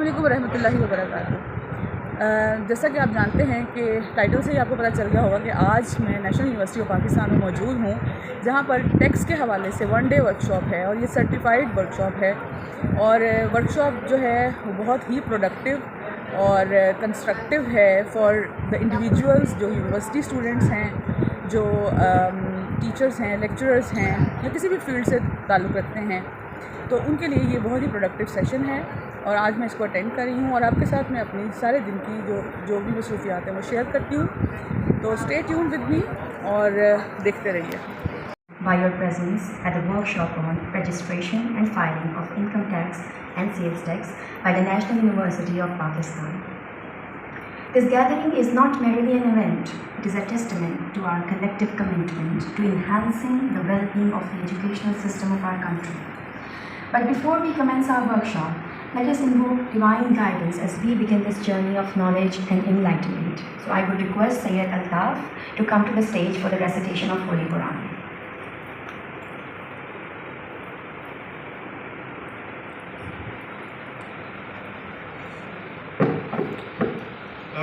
अस्सलामुअलैकुम रहमतुल्लाहि व बरकातुहू। जैसा कि आप जानते हैं कि टाइटल से ही आपको पता चल गया होगा कि आज मैं नेशनल यूनिवर्सिटी ऑफ पाकिस्तान में मौजूद हूँ, जहाँ पर टैक्स के हवाले से 1 डे वर्कशॉप है और ये सर्टिफाइड वर्कशॉप है। और वर्कशॉप जो है वो बहुत ही प्रोडक्टिव और कंस्ट्रक्टिव है फॉर द इंडिविजुअल्स जो यूनिवर्सिटी स्टूडेंट्स हैं, जो टीचर्स हैं, लेक्चरर्स हैं या किसी भी फील्ड से ताल्लुक़ रखते हैं, तो उनके लिए ये बहुत ही प्रोडक्टिव सेशन है। और आज मैं इसको अटेंड कर रही हूँ और आपके साथ मैं अपनी सारे दिन की जो भी मसरूफियात हैं वो शेयर करती हूँ। तो स्टे ट्यून विद मी और देखते रहिए। By your presence at the workshop on registration and filing of income tax and sales tax by the National University of Pakistan. This gathering is not merely an event, it is a testament to our collective commitment to enhancing the well-being of the educational system of our country. But before we commence our workshop, let us invoke divine guidance as we begin this journey of knowledge and enlightenment. So I would request Sayyid Altaf to come to the stage for the recitation of Holy Quran.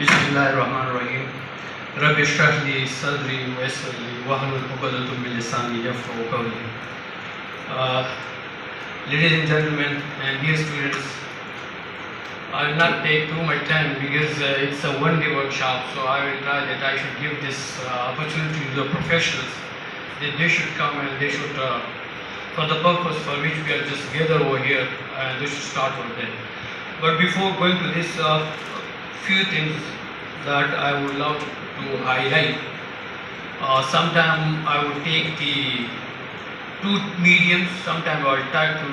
बिस्मिल्लाहिर्रहमानिर्रहीम. Rabbi इश्रह ली सदरी वयस्सिर ली वहलुल उक़दतम मिन लिसानी यफ़क़हू क़ौली. Ladies and gentlemen and dear students, I will not take too much time because it's a one-day workshop, so I will try that I should give this opportunity to the professionals that they should come and they should, for the purpose for which we are just gathered over here, they should start with that. But before going to this, few things that I would love to highlight. Sometime I would take the two mediums, sometime I will try to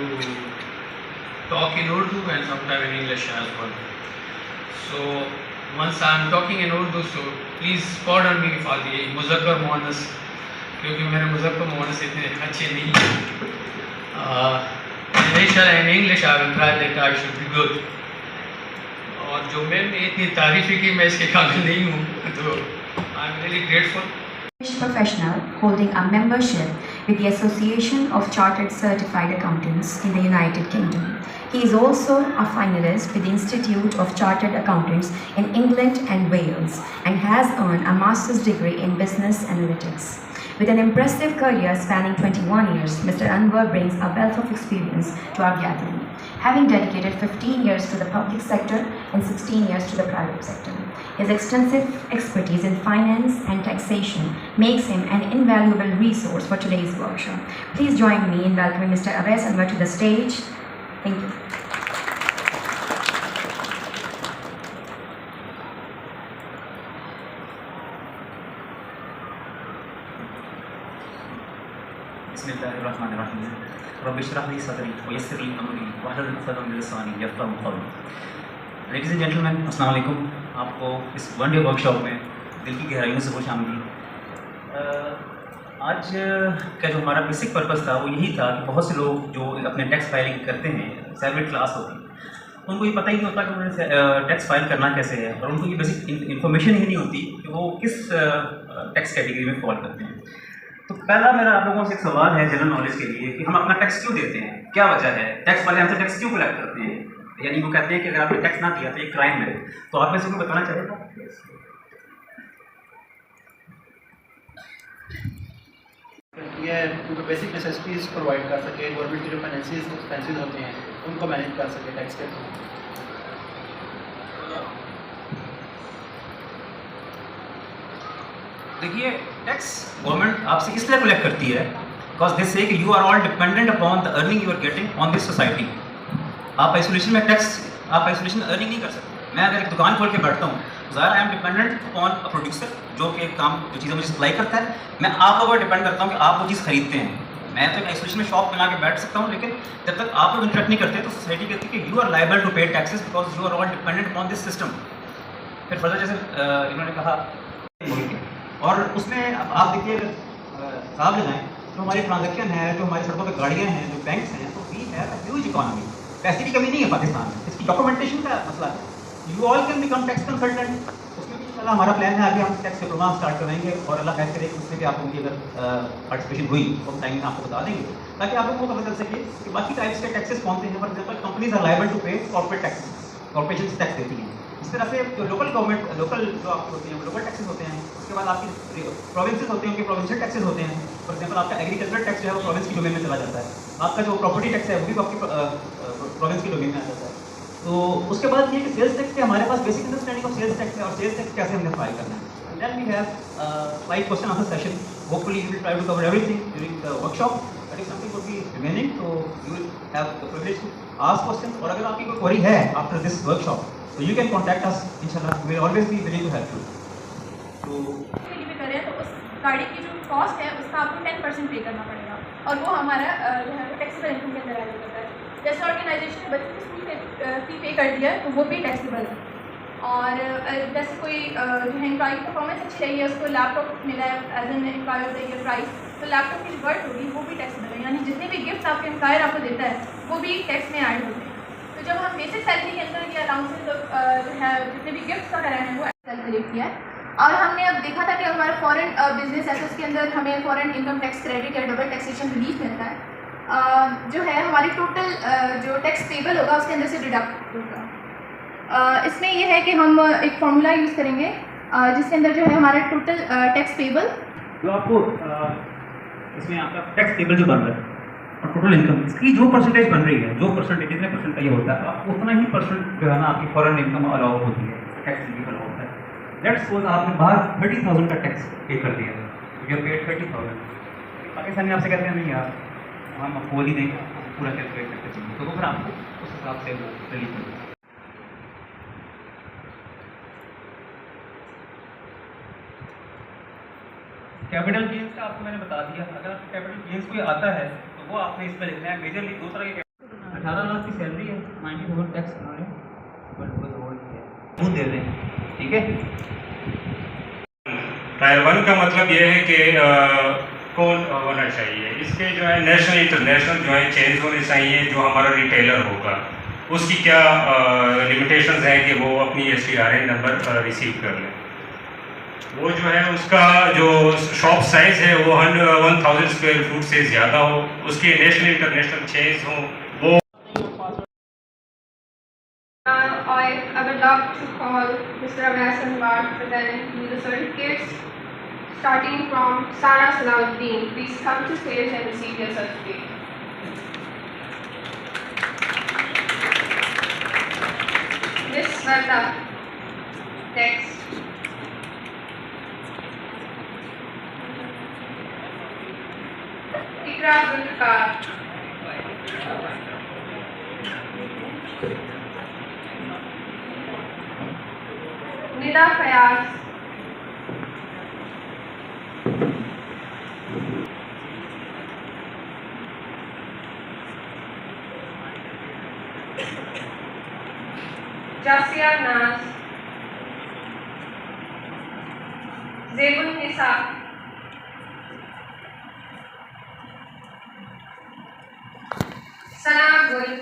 talk in Urdu and sometime in English as well. So once I am talking in Urdu, so please pardon me for the Muzakkar Muannas, क्योंकि मेरे मुज़क्कर मुअन्नस इतने अच्छे नहीं हैं. In English I will try that I should be good. और जो मैंने इतनी तारीफ़ की मैं इसके काबिल नहीं हूँ, तो I am really grateful. Professional holding a membership with the Association of Chartered Certified Accountants in the United Kingdom. He is also a finalist with the Institute of Chartered Accountants in England and Wales and has earned a master's degree in business analytics. With an impressive career spanning 21 years, Mr. Anwar brings a wealth of experience to our gathering, having dedicated 15 years to the public sector and 16 years to the private sector. His extensive expertise in finance and taxation makes him an invaluable resource for today's workshop. Please join me in welcoming Mr. Awais Anwar to the stage. Thank you. बिस्मिल्लाहिर्रहमानिर्रहीम. Rabbi इश्रह ली सदरी वयस्सिर ली अमरी वहलुल उक़दतम मिन लिसानी यफ़क़हू क़ौली. Ladies and gentleman, अस्सलाम वालेकुम. आपको इस one day workshop में दिल की गहराइयों से खुशामदीद. आज का जो हमारा बेसिक पर्पस था वो यही था कि बहुत से लोग जो अपने टैक्स फाइलिंग करते हैं, सैलरीड क्लास होती है, उनको ये पता ही नहीं होता कि उन्हें टैक्स फाइल करना कैसे है, और उनको ये बेसिक इन्फॉर्मेशन ही नहीं होती कि वो किस टैक्स कैटेगरी में फॉल करते हैं. तो पहला मेरा आप लोगों से एक सवाल है जनरल नॉलेज के लिए कि हम अपना टैक्स क्यों देते हैं, क्या वजह है, टैक्स वाले हमसे टैक्स क्यों कलेक्ट करते हैं. यानी वो कहते हैं कि अगर आपने टैक्स ना दिया तो ये क्राइम है. तो आप में से कोई बताना चाहेगा? ये उनको बेसिक नेसेसिटीज़ प्रोवाइड कर सके, गवर्नमेंट के जो फाइनेंशियल एक्सपेंसेस होते हैं उनको मैनेज कर सके टैक्स के थ्रू. देखिए, टैक्स गवर्नमेंट आपसे इसलिए कलेक्ट करती है बिकॉज दे से कि you are all dependent upon the earning you are getting on this society. आप आइसोलेशन में टैक्स, आप आइसोलेशन अर्निंग नहीं कर सकते. मैं अगर एक दुकान खोल के बैठता हूँ ज़ाहिर I am dependent upon a producer जो कि काम जो चीज़ें मुझे सप्लाई करता है, मैं आप लोगों पर डिपेंड करता हूँ कि आप वो चीज़ खरीदते हैं। मैं तो एक आइसोलेशन में शॉप बना के बैठ सकता हूँ, लेकिन जब तक आप लोग इंटरेक्ट नहीं करते तो सोसाइटी कहती है कि you are liable to pay taxes because you are all dependent upon this system. फिर फर्दर जैसे इन्होंने कहा और उसमें अब आप देखिए हिसाब लगाएं जो हमारी ट्रांजेक्शन है, जो हमारी सड़कों पर गाड़ियाँ हैं, जो बैंक्स हैं, तो we have a huge economy. पैसे की कमी नहीं है पाकिस्तान में, इसकी डॉक्यूमेंटेशन का मसला है। You all can become tax consultant. उसमें भी इंशाल्लाह हमारा प्लान है आगे हम टैक्स डिप्लोमा स्टार्ट करेंगे और अल्लाह खैर करे उसमें भी आप लोगों की अगर पार्टिसिपेशन हुई तो हम टाइमिंग आपको बता देंगे ताकि आप लोगों को पता चल सके कि बाकी टाइप्स के टैक्सेस कौन से हैं। For example companies are liable to pay corporate taxes, corporation tax देती हैं। इस तरह से जो लोकल गवर्नमेंट लोकल जो आपके होते हैं लोकल टैक्सेस होते हैं। उसके बाद आपकी प्रोविंसेस होते हैं, उनके प्रोविंशियल टैक्सेस होते हैं। फॉर एग्जाम्पल आपका एग्रीकल्चर टैक्स जो है वो प्रोविंस की डोमेन में चला जाता है। आपका जो प्रॉपर्टी टैक्स है वो भी आपकी प्रोविंस की डोमेन में आ जाता है। तो उसके बाद ये कि सेल्स टैक्स के हमारे पास basic understanding of sales tax है और सेल्स टैक्स कैसे हमने फाइल करना है। Then we have 5 question answer session. Hopefully you will try to cover everything during the workshop. But if something would be remaining तो you will have the privilege to ask questions. और अगर आपकी कोई query है after this workshop तो you can contact us, इंशाल्लाह we will always be willing to help you. तो करें तो उस गाड़ी की जो कॉस्ट है उसका आपको 10% पे करना पड़ेगा और वो हमारा जो है टैक्सेबल इनकम के अंदर आ जाता है। जैसे ऑर्गेनाइजेशन ने बच्चों की स्कूल फी पे कर दिया है तो वो भी टैक्सेबल है। और जैसे कोई जो है एम्प्लॉय की परफॉर्मेंस अच्छी रही है, उसको लैपटॉप मिला है as an employ of the year price, तो लैपटॉप की जो वर्थ होगी वो भी टैक्सेबल है। यानी जितने भी गिफ्ट आपके एम्प्लॉयर आपको देता है वो भी टैक्स में ऐड होते हैं। तो जब हम बेसिक सैलरी के अंदर ये अलाउंसेस जो है जितने भी गिफ्ट वगैरह हैं वो कैलकुलेट किया है। और हमने अब देखा था कि हमारा फॉरेन बिजनेस है तो उसके अंदर हमें फॉरेन इनकम टैक्स क्रेडिट या डबल टैक्सेशन रिलीफ मिलता है। जो है हमारी टोटल जो टैक्स पेबल होगा उसके अंदर से डिडक्ट होगा। इसमें यह है कि हम एक फार्मूला यूज़ करेंगे जिसके अंदर जो है हमारा टोटल टैक्स पेबल जो आपको इसमें आपका टैक्स पेबल जो बन रहा है और टोटल इनकम इसकी जो परसेंटेज बन रही है, जो परसेंटेज जितने परसेंट का ये होता है आपको उतना ही परसेंट जो है ना आपकी फॉरेन इनकम अलाउ होती है, टैक्स एलिजिबल होता है। लेट्स सपोज आपने बाहर 30,000 का टैक्स पे कर दिया, यू पेड 30,000। पाकिस्तान में आपसे कहते हैं नहीं यार हम बोल ही दें पूरा कैलकुलेट करके चाहिए, तो वो फिर आपको उस हिसाब से वो रिलीफ मिलेगा। कैपिटल गेन्स का आपको मैंने बता दिया। अगर कैपिटल गेन्स कोई आता है तो वो आपने इसमें लिखना है। मेजरली दो तरह के 18 लाख की सैलरी है, 90,000 टैक्स उन्होंने दे दें, ठीक है। टायर 1 का मतलब ये है कि कौन होना चाहिए, इसके जो है नेशनल इंटरनेशनल जो है चेंज होने चाहिए। जो हमारा रिटेलर होगा उसकी क्या लिमिटेशंस हैं कि वो अपनी STRN नंबर रिसीव कर लें। वो जो है उसका जो शॉप साइज़ है वो 1000 स्क्वायर फुट से ज़्यादा हो, उसके नेशनल इंटरनेशनल चेंज हो वो। और अगर log to call Mr. Abbas Anwar for then need the certificates starting from Sana Salahuddin. Please come to stage and receive your certificate. Miss Sveta, next. Ikra Zulfikar. Nida Fayaz. Jasia Naz. Zebun Nisa. Sana Gul.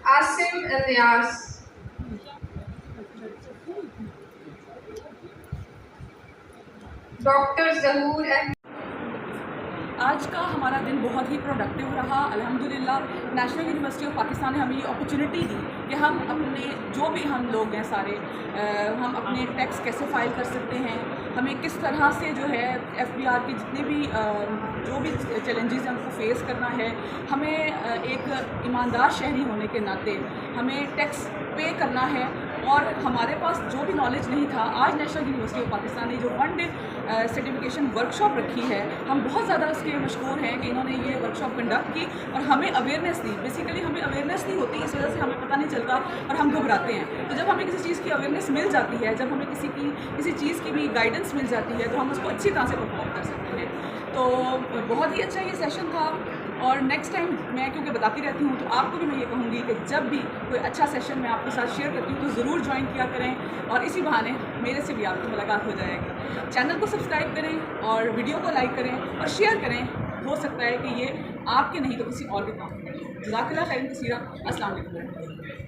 Asim Ilyas. Dr. Zahoor Ahmed. आज का हमारा दिन बहुत ही productive रहा। अल्हम्दुलिल्लाह national university of Pakistan ने हमें ये अपॉर्चुनिटी दी कि हम अपने जो भी हम लोग हैं सारे हम अपने टैक्स कैसे फ़ाइल कर सकते हैं, हमें किस तरह से जो है FBR के जितने भी जो भी चैलेंजेस हैं उनको फेस करना है। हमें एक ईमानदार शहरी होने के नाते हमें टैक्स पे करना है और हमारे पास जो भी नॉलेज नहीं था, आज नेशनल यूनिवर्सिटी ऑफ पाकिस्तान ने जो 1 डे सर्टिफिकेशन वर्कशॉप रखी है, हम बहुत ज़्यादा उसके मशहूर हैं कि इन्होंने ये वर्कशॉप कंडक्ट की और हमें अवेयरनेस दी। बेसिकली हमें अवेयरनेस नहीं होती, इस वजह से हमें पता नहीं चलता और हम घबराते हैं। तो जब हमें किसी चीज़ की अवेयरनेस मिल जाती है, जब हमें किसी चीज़ की भी गाइडेंस मिल जाती है, तो हम उसको अच्छी तरह से परफॉर्म कर सकते हैं। तो बहुत ही अच्छा ये सेशन था और नेक्स्ट टाइम मैं क्योंकि बताती रहती हूँ, तो आपको भी मैं ये कहूँगी कि जब भी कोई अच्छा सेशन मैं आपके साथ शेयर करती हूँ तो ज़रूर ज्वाइन किया करें और इसी बहाने मेरे से भी आपकी मुलाकात हो जाएगी। चैनल को सब्सक्राइब करें और वीडियो को लाइक करें और शेयर करें। हो सकता है कि ये आपके नहीं तो किसी और के काम में। जज़ाकल्लाह खैरन कसीरा। अस्सलाम वालेकुम।